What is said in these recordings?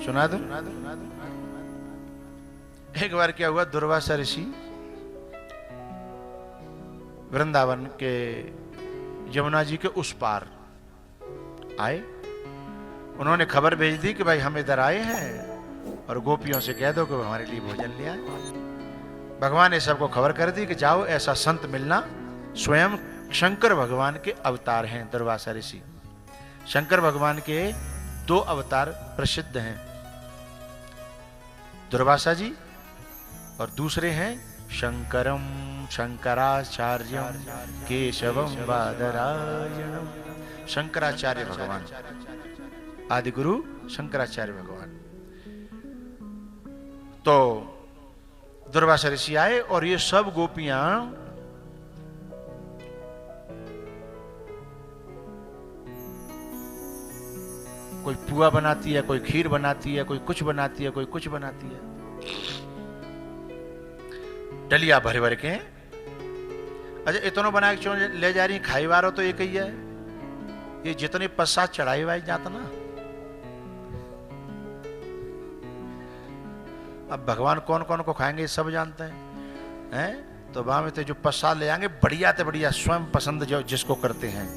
सुना दो। एक बार क्या हुआ, दुर्वासा ऋषि वृंदावन के यमुना जी के उस पार आए। उन्होंने खबर भेज दी कि भाई हम इधर आए हैं और गोपियों से कह दो कि वो हमारे लिए भोजन ले आए। भगवान ने सबको खबर कर दी कि जाओ ऐसा संत मिलना, स्वयं शंकर भगवान के अवतार हैं दुर्वासा ऋषि। शंकर भगवान के 2 अवतार प्रसिद्ध हैं, दुर्वासा जी और दूसरे हैं शंकरम शंकराचार्यम केशवम बादरायणम। शंकराचार्य भगवान, आदि गुरु शंकराचार्य भगवान। तो दुर्वासा ऋषि आए और ये सब गोपियां कोई पुआ बनाती है, कोई खीर बनाती है, कोई कुछ बनाती है, कोई कुछ बनाती है, डलिया भर भर के। अच्छा इतनो बना के क्यों ले जा रही, खाई वारो तो एक ही है, ये जितने पश्चात चढ़ाई वाई जाता ना। अब भगवान कौन कौन को खाएंगे सब जानते हैं, तो वहां में तो जो पश्चात ले जाएंगे बढ़िया ते बढ़िया, स्वयं पसंद जो जिसको करते हैं,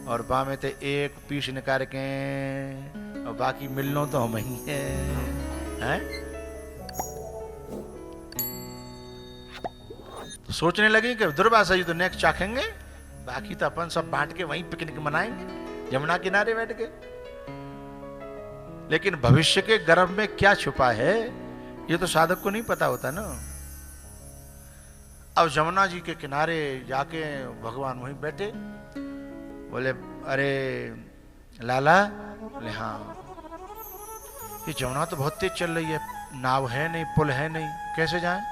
और वहां में तो एक पीस निकाल के और बाकी मिलनो तो हम ही हैं। सोचने लगे कि दुर्वासा जी तो नेक्स्ट चाखेंगे, बाकी तो अपन सब बांट के वहीं पिकनिक मनाएंगे यमुना किनारे बैठ के। लेकिन भविष्य के गर्भ में क्या छुपा है ये तो साधक को नहीं पता होता ना। अब यमुना जी के किनारे जाके भगवान वहीं बैठे, बोले अरे लाला, बोले हाँ, ये यमुना तो बहुत तेज चल रही है, नाव है नहीं, पुल है नहीं, कैसे जाएं?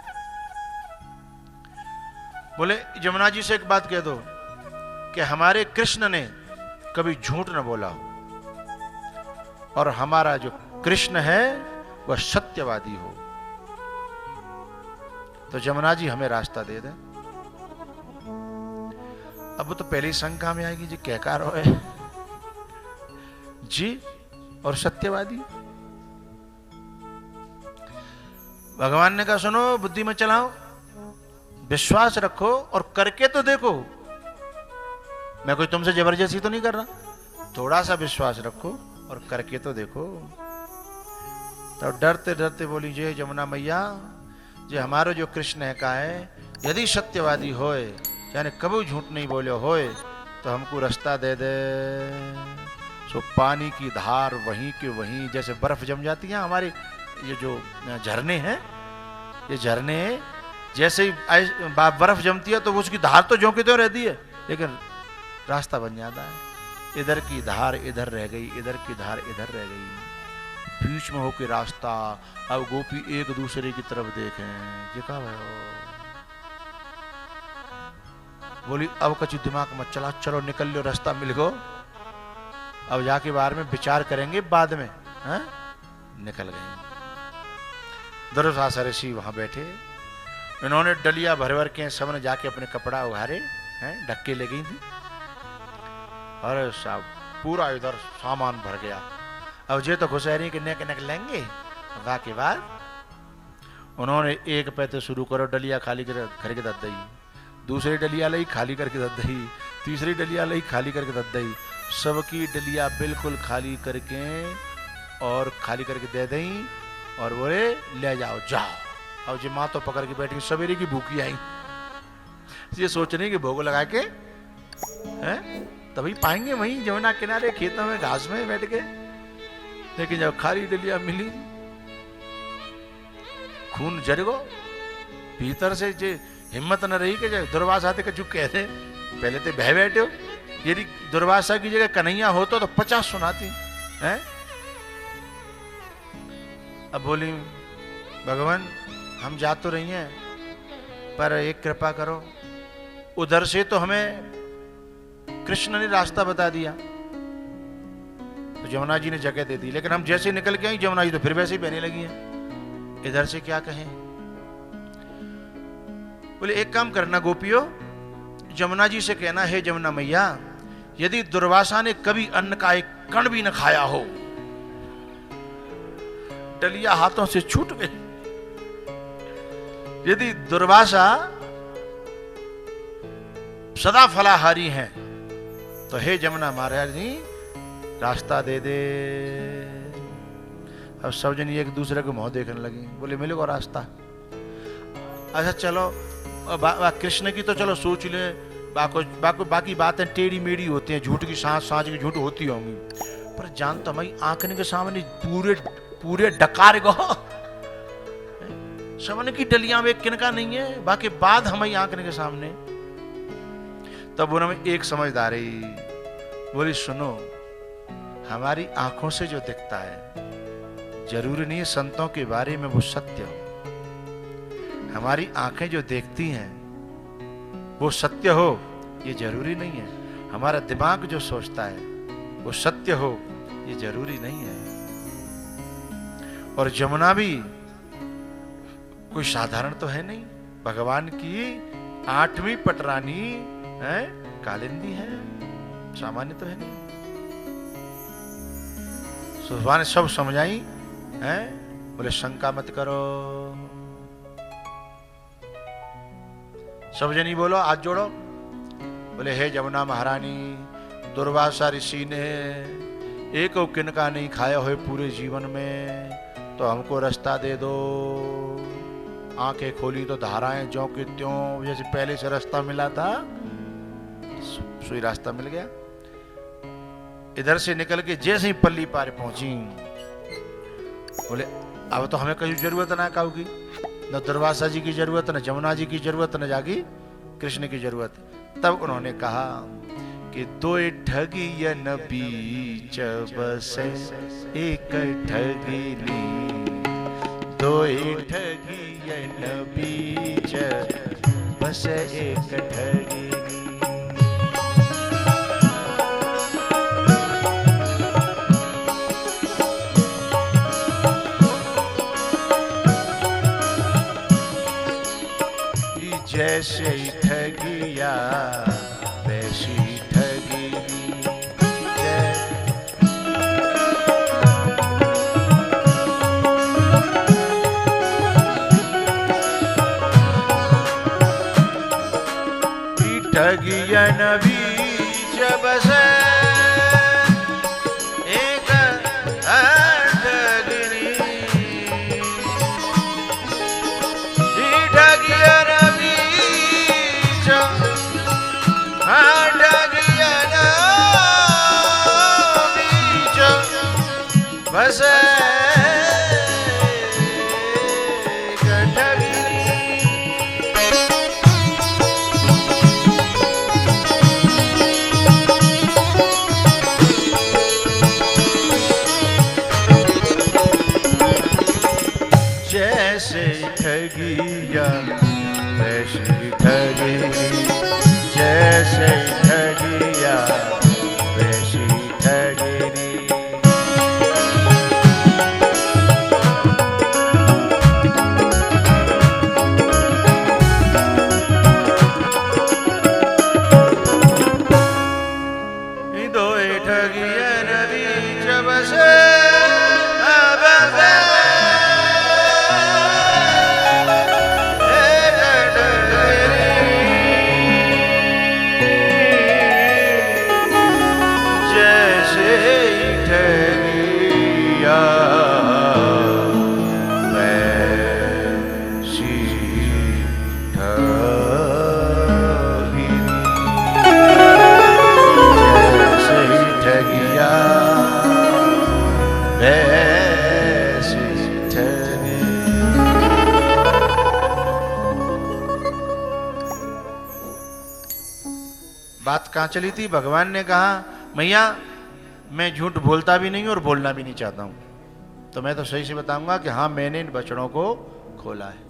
बोले यमुना जी से एक बात कह दो कि हमारे कृष्ण ने कभी झूठ न बोला हो और हमारा जो कृष्ण है वह सत्यवादी हो, तो यमुना जी हमें रास्ता दे दें। अब वो तो पहली शंका में आएगी जी क्या कार है जी और सत्यवादी। भगवान ने कहा सुनो, बुद्धि में चलाओ, विश्वास रखो और करके तो देखो। मैं कोई तुमसे जबरदस्ती तो नहीं कर रहा, थोड़ा सा विश्वास रखो और करके तो देखो। तो डरते डरते बोली जे यमुना मैया, जे हमारो जो कृष्ण है का है, यदि सत्यवादी होए यानी कभी झूठ नहीं बोले होए तो हमको रास्ता दे दे। सो पानी की धार वहीं के वहीं, जैसे बर्फ जम जाती है हमारे ये जो झरने हैं, ये झरने जैसे ही बर्फ जमती है तो उसकी धार तो ज्यों की त्यों रहती है, लेकिन रास्ता बन जाता है। इधर की धार इधर रह गई, इधर की धार इधर रह गई, बीच में होके रास्ता। अब गोपी एक दूसरे की तरफ देखें, ये कहा भाई बोली अब कछु दिमाग मत चला, चलो निकल लो, रास्ता मिल गो, अब जाके बाहर में विचार करेंगे बाद में। निकल गए। दुर्वासा ऋषि वहां बैठे, इन्होंने डलिया भर भर के सबने जाके अपने कपड़ा उघारे, ढक्के ले गई थी और सब पूरा इधर सामान भर गया। अब जे तो घुसहरी के नेक नेक लेंगे। के बाद उन्होंने एक पैते शुरू करो, डलिया खाली करके दत दई, दूसरी डलिया लाई खाली करके दत दई, तीसरी डलिया लाई खाली करके दत दई, सबकी डलिया बिल्कुल खाली करके और खाली करके दे दई और बोले ले जाओ जाओ। अब जी माँ तो पकड़ के बैठी, सवेरे की भूखी आई, ये सोचने की भोग लगा के तभी पाएंगे वहीं यमुना किनारे खेतों में घास में बैठ के। लेकिन जब खाली डलिया मिली, खून जर गो भीतर से, जे हिम्मत न रही कि दुर्वासा थे कछु कह दे। पहले तो बह बैठे हो, यदि दुर्वासा की जगह कन्हैया हो तो 50 सुनाती है। अब बोली भगवान हम जा तो रही हैं पर एक कृपा करो, उधर से तो हमें कृष्ण ने रास्ता बता दिया, तो यमुना जी ने जगह दे दी, लेकिन हम जैसे निकल के आई यमुना जी तो फिर वैसे ही बहने लगी हैं, इधर से क्या कहें। बोले एक काम करना गोपियों, यमुना जी से कहना है यमुना मैया, यदि दुर्वासा ने कभी अन्न का एक कण भी न खाया हो डलिया हाथों से छूट गई। यदि दुर्वासा सदा फलाहारी हैं तो हे जमुना महाराज जी रास्ता दे दे। अब सब जन एक दूसरे को मुंह देखने लगी, बोले मिलेगा रास्ता। अच्छा चलो कृष्ण की तो चलो सोच ले, बाकी बातें टेढ़ी मेढ़ी होती हैं, झूठ की सांच की झूठ होती होंगी, पर जान तो मैं आंखने के सामने पूरे डकार गो समन की डलियां में किनका नहीं है, बाकी बात हमारी आंखने के सामने। तब उन्होंने एक समझदारी बोली, सुनो हमारी आंखों से जो दिखता है जरूरी नहीं है संतों के बारे में वो सत्य हो। हमारी आंखें जो देखती हैं वो सत्य हो ये जरूरी नहीं है। हमारा दिमाग जो सोचता है वो सत्य हो ये जरूरी नहीं है। और जमुना भी कोई साधारण तो है नहीं, भगवान की 8वीं पटरानी है, कालिंदी है, सामान्य तो है नहीं। भगवान ने सब समझाई है, बोले शंका मत करो। सब जनी बोलो हाथ जोड़ो, बोले हे जमुना महारानी दुर्वासा ऋषि ने एक किनका नहीं खाया हुए पूरे जीवन में, तो हमको रास्ता दे दो। आंखें खोली तो धाराएं ज्यों की त्यों, जैसे पहले से रास्ता मिला था सुई रास्ता मिल गया। इधर से निकल के जैसे ही पल्ली पार पहुंची, बोले अब तो हमें कहीं जरूरत ना काऊ की, न दुर्वासा जी की जरूरत, न जमुना जी की जरूरत, न जागी कृष्ण की जरूरत। तब उन्होंने कहा कि दो ठगियन बीच बस एक ठगिनी, दो ठगियन बीच बस एक ठगिनी। जैसे ठगिया वैसी ठगिनी, ठगियन बीच बस एक ठगिनी, ठगियन बस जैसे ठगिया वैसी ठगिनी, जैसे ठगिया वैसी ठगिनी। बात कहां चली थी? भगवान ने कहा मैया मैं झूठ बोलता भी नहीं और बोलना भी नहीं चाहता हूं, तो मैं तो सही से बताऊंगा कि हाँ मैंने इन बछड़ों को खोला है।